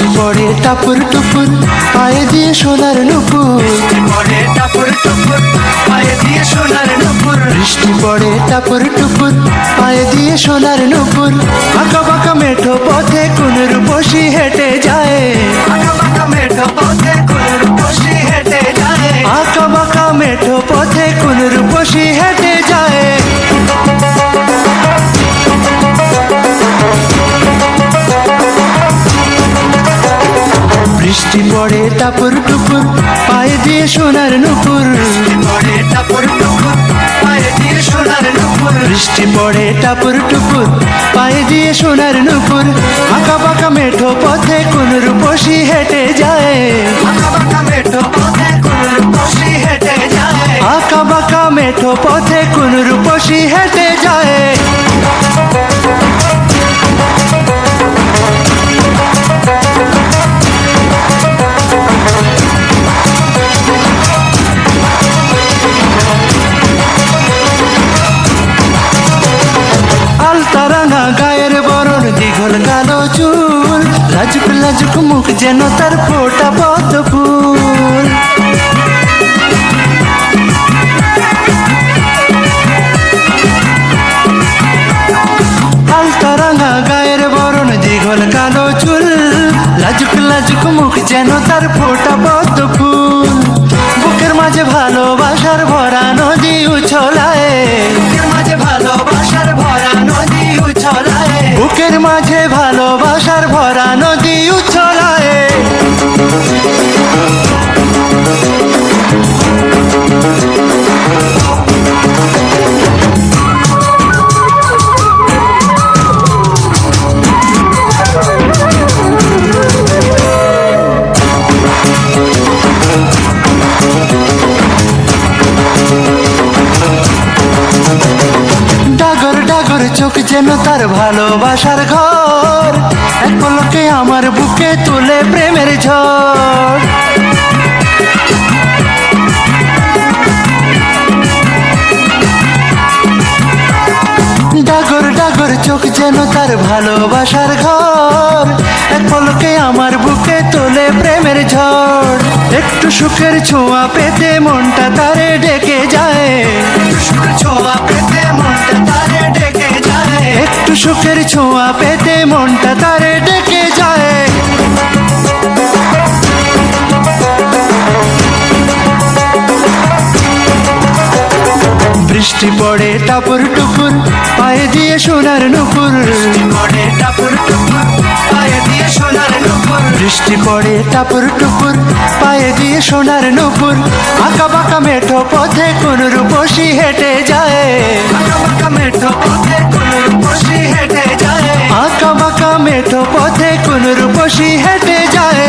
বৃষ্টি পড়ে টাপুর টুপুর পায়ে দিয়ে সোনার নুপুর। পড়ে টাপুর টুপুর পায়ে দিয়ে সোনার নুপুর। বৃষ্টি পড়ে টাপুর টুপুর পায়ে দিয়ে সোনার নুপুর। আঁকা বাঁকা মেঠো পথে কোন রূপসী হেঁটে যায়। আঁকা বাঁকা মেঠো পথে কোন রূপসী হেঁটে যায়। আঁকা বাঁকা মেঠো পথে কোন রূপসী হেঁটে যায়। বৃষ্টি পড়ে টাপুর টুপুর পায়ে দিয়ে সোনার নুপুর। পড়ে টাপুর টুপুর পায়ে দিয়ে সোনার নুপুর। বৃষ্টি পড়ে টাপুর টুপুর পায়ে দিয়ে সোনার নুপুর। আঁকা বাঁকা মেঠো পথে কোন রূপসী হেঁটে যায়। আঁকা বাঁকা মেঠো পথে কোন রূপসী হেঁটে যায়। আঁকা বাঁকা মেঠো পথে কোন রূপসী হেঁটে যায়। আলতারাঙা গায়ের বরণ দীঘল কালো চুল। লাজুক লাজুক মুখ যেন তার ফোটা পদ্ম ফুল। আলতারাঙা গায়ের বরণ দীঘল কালো চুল। লাজুক লাজুক মুখ যেন তার ফোটা পদ্ম ফুল। বুকের মাঝে ভালোবাসার ভরা নদী উছলায়। বুকের মাঝে ভালোবাসার ভরা নদী উছলায়। বুকের মাঝে ভালোবাসার ভরা নদী উছলায়। ডাগর ডাগর চোখ যেন তার ভালোবাসার ঘর। এক পলকে আমার বুকে তুলে প্রেমের ঝড়। ডাগর ডাগর চোখ যেন তার ভালোবাসার ঘর। এক পলকে আমার বুকে তোলে প্রেমের ঝড়। একটু সুখের ছোঁয়া পেতে মনটা তারে ডেকে যায়। ছোঁয়া পেতে মনটা তারে ডেকে যায়। একটু সুখের ছোঁয়া পেতে মনটা তারে ডেকে যায়। বৃষ্টি পড়ে টাপুর টুপুর পায়ে দিয়ে সোনার নুপুর। পড়ে টাপুর টুপুর পায়ে দিয়ে সোনার নুপুর। বৃষ্টি পড়ে টাপুর টুপুর পায়ে দিয়ে সোনার নুপুর। আঁকা বাঁকা মেঠো পথে কোন রূপসী হেঁটে যায়। আঁকা বাঁকা মেঠো পথে কোন রূপসী হেঁটে যায়। আঁকা বাঁকা মেঠো পথে কোন রূপসী হেঁটে যায়।